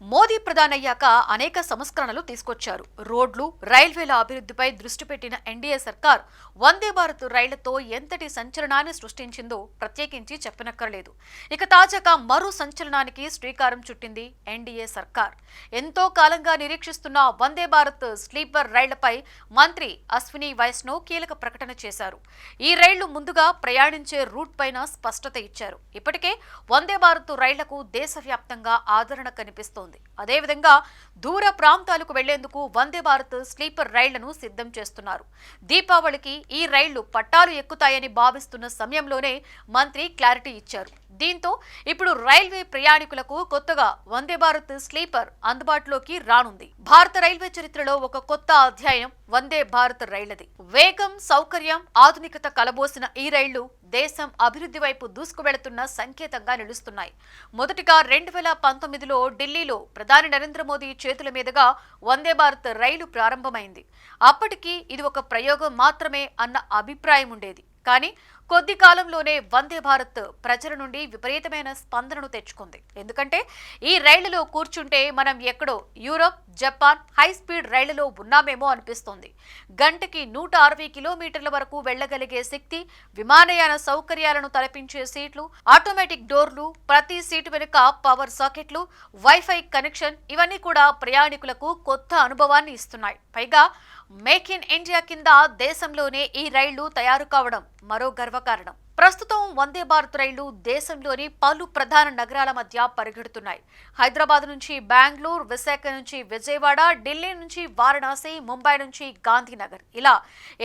మోదీ ప్రధానయ్యాక అనేక సంస్కరణలు తీసుకొచ్చారు. రోడ్లు, రైల్వేల అభివృద్ధిపై దృష్టి పెట్టిన ఎన్డీఏ సర్కార్ వందే భారత్ రైళ్లతో ఎంతటి సంచలనాన్ని సృష్టించిందో ప్రత్యేకించి చెప్పనక్కర్లేదు. ఇక తాజాగా మరో సంచలనానికి శ్రీకారం చుట్టింది ఎన్డీఏ సర్కార్. ఎంతో కాలంగా నిరీక్షిస్తున్న వందే భారత్ స్లీపర్ రైళ్లపై మంత్రి అశ్విని వైష్ణవ్ కీలక ప్రకటన చేశారు. ఈ రైళ్లు ముందుగా ప్రయాణించే రూట్ పైన స్పష్టత ఇచ్చారు. ఇప్పటికే వందే భారత్ రైళ్లకు దేశవ్యాప్తంగా ఆదరణ కనిపిస్తోంది. అదేవిధంగా దూర ప్రాంతాలకు వెళ్లేందుకు వందే భారత్ స్లీపర్ రైళ్లను సిద్ధం చేస్తున్నారు. దీపావళికి ఈ రైళ్లు పట్టాలు ఎక్కుతాయని భావిస్తున్న సమయంలోనే మంత్రి క్లారిటీ ఇచ్చారు. దీంతో ఇప్పుడు రైల్వే ప్రయాణికులకు కొత్తగా వందే భారత్ స్లీపర్ అందుబాటులోకి రానుంది. భారత రైల్వే చరిత్రలో ఒక కొత్త అధ్యాయం వందే భారత్ రైళ్లది. వేగం, సౌకర్యం, ఆధునికత కలబోసిన ఈ రైళ్లు దేశం అభివృద్ధి వైపు దూసుకువెళుతున్న సంకేతంగా నిలుస్తున్నాయి. మొదటిగా 2019లో ఢిల్లీలో ప్రధాని నరేంద్ర మోదీ చేతుల మీదుగా వందే భారత్ రైలు ప్రారంభమైంది. అప్పటికి ఇది ఒక ప్రయోగం మాత్రమే అన్న అభిప్రాయం ఉండేది. కానీ కొద్ది కాలంలోనే వందే భారత్ ప్రజల నుండి విపరీతమైన స్పందనను తెచ్చుకుంది. ఎందుకంటే ఈ రైళ్లలో కూర్చుంటే మనం ఎక్కడో యూరప్, జపాన్ హై స్పీడ్ రైళ్లలో ఉన్నామేమో అనిపిస్తోంది. గంటకి 160 కిలోమీటర్ల వరకు వెళ్లగలిగే శక్తి, విమానయాన సౌకర్యాలను తలపించే సీట్లు, ఆటోమేటిక్ డోర్లు, ప్రతి సీటు వెనుక పవర్ సాకెట్లు, వైఫై కనెక్షన్ ఇవన్నీ కూడా ప్రయాణికులకు కొత్త అనుభవాన్ని ఇస్తున్నాయి. పైగా మేక్ ఇన్ ఇండియా కింద దేశంలోనే ఈ రైళ్లు తయారు కావడం మరో గర్వకారణం. ప్రస్తుతం వందే భారత్ రైళ్లు దేశంలోని పలు ప్రధాన నగరాల మధ్య పరిగెడుతున్నాయి. హైదరాబాద్ నుంచి బెంగళూరు, విశాఖ నుంచి విజయవాడ, ఢిల్లీ నుంచి వారణాసి, ముంబై నుంచి గాంధీనగర్ ఇలా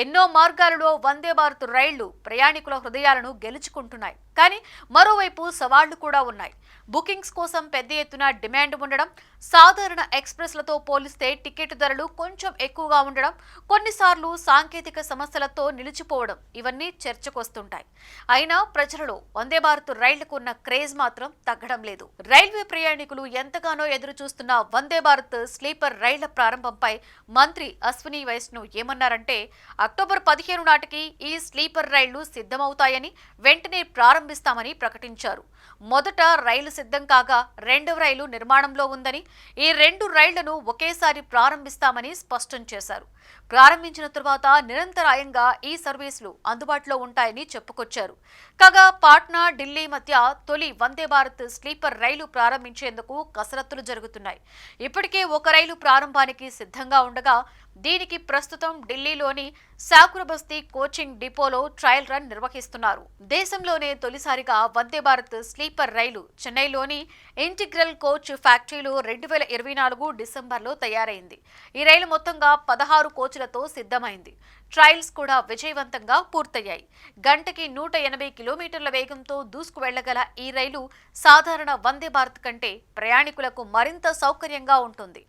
ఎన్నో మార్గాలలో వందే భారత్ రైళ్లు ప్రయాణికుల హృదయాలను గెలుచుకుంటున్నాయి. కానీ మరోవైపు సవాళ్లు కూడా ఉన్నాయి. బుకింగ్స్ కోసం పెద్ద ఎత్తున డిమాండ్ ఉండడం, సాధారణ ఎక్స్ప్రెస్లతో పోలిస్తే టికెట్ ధరలు కొంచెం ఎక్కువగా ఉండడం, కొన్నిసార్లు సాంకేతిక సమస్యలతో నిలిచిపోవడం ఇవన్నీ చర్చకొస్తుంటాయి. అయినా ప్రజలలో వందే భారత్ రైళ్లకు ఉన్న క్రేజ్ మాత్రం తగ్గడం లేదు. రైల్వే ప్రయాణికులు ఎంతగానో ఎదురు చూస్తున్న వందే భారత్ స్లీపర్ రైళ్ల ప్రారంభంపై మంత్రి అశ్విని వైష్ణవ్ ఏమన్నారంటే, అక్టోబర్ 15 నాటికి ఈ స్లీపర్ రైళ్లు సిద్ధమవుతాయని, వెంటనే ప్రారంభిస్తామని ప్రకటించారు. మొదట రైలు సిద్ధం కాగా రెండవ రైలు నిర్మాణంలో ఉందని, ఈ 2 రైళ్లను ఒకేసారి ప్రారంభిస్తామని స్పష్టం చేశారు. ప్రారంభించిన తరువాత నిరంతరాయంగా ఈ సర్వీసులు అందుబాటులో ఉంటాయని చెప్పుకొచ్చారు. కాగా పాట్నా, ఢిల్లీ మధ్య తొలి వందే భారత్ స్లీపర్ రైలు ప్రారంభించేందుకు కసరత్తులు జరుగుతున్నాయి. ఇప్పటికే ఒక రైలు ప్రారంభానికి సిద్ధంగా ఉండగా దీనికి ప్రస్తుతం ఢిల్లీలోని శాకురబస్తీ కోచింగ్ డిపోలో ట్రయల్ రన్ నిర్వహిస్తున్నారు. దేశంలోనే తొలిసారిగా వందే భారత్ స్లీపర్ రైలు చెన్నైలోని ఇంటిగ్రల్ కోచ్ ఫ్యాక్టరీలో 2024 డిసెంబర్లో తయారైంది. ఈ రైలు మొత్తంగా 16 కోచ్లతో సిద్ధమైంది. ట్రయల్స్ కూడా విజయవంతంగా పూర్తయ్యాయి. గంటకి 180 కిలోమీటర్ల వేగంతో దూసుకు వెళ్లగల ఈ రైలు సాధారణ వందే భారత్ కంటే ప్రయాణికులకు మరింత సౌకర్యంగా ఉంటుంది.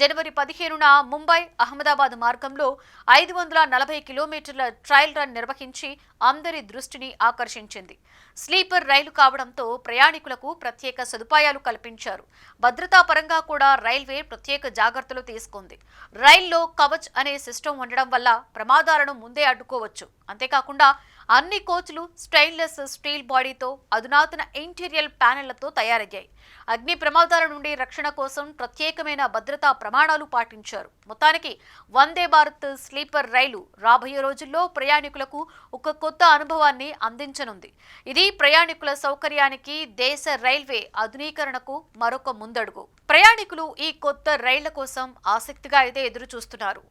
జనవరి 15న ముంబై, అహ్మదాబాద్ మార్గంలో 540 కిలోమీటర్ల ట్రయల్ రన్ నిర్వహించి అందరి దృష్టిని ఆకర్షించింది. స్లీపర్ రైలు కావడంతో ప్రయాణికులకు ప్రత్యేక సదుపాయాలు కల్పించారు. భద్రతా పరంగా కూడా రైల్వే ప్రత్యేక జాగ్రత్తలు తీసుకుంది. రైల్లో కవచ్ అనే సిస్టమ్ ఉండడం వల్ల ప్రమాదాలను ముందే అడ్డుకోవచ్చు. అంతేకాకుండా అన్ని కోచ్లు స్టెయిన్లెస్ స్టీల్ బాడీతో అధునాతన ఇంటీరియర్ ప్యానెళ్లతో తయారయ్యాయి. అగ్ని ప్రమాదాల నుండి రక్షణ కోసం ప్రత్యేకమైన భద్రతా ప్రమాణాలు పాటించారు. మొత్తానికి వందే భారత్ స్లీపర్ రైలు రాబోయే రోజుల్లో ప్రయాణికులకు ఒక కొత్త అనుభవాన్ని అందించనుంది. ఇది ప్రయాణికుల సౌకర్యానికి, దేశ రైల్వే ఆధునీకరణకు మరొక ముందడుగు. ప్రయాణికులు ఈ కొత్త రైళ్ల కోసం ఆసక్తిగా అయితే ఎదురు చూస్తున్నారు.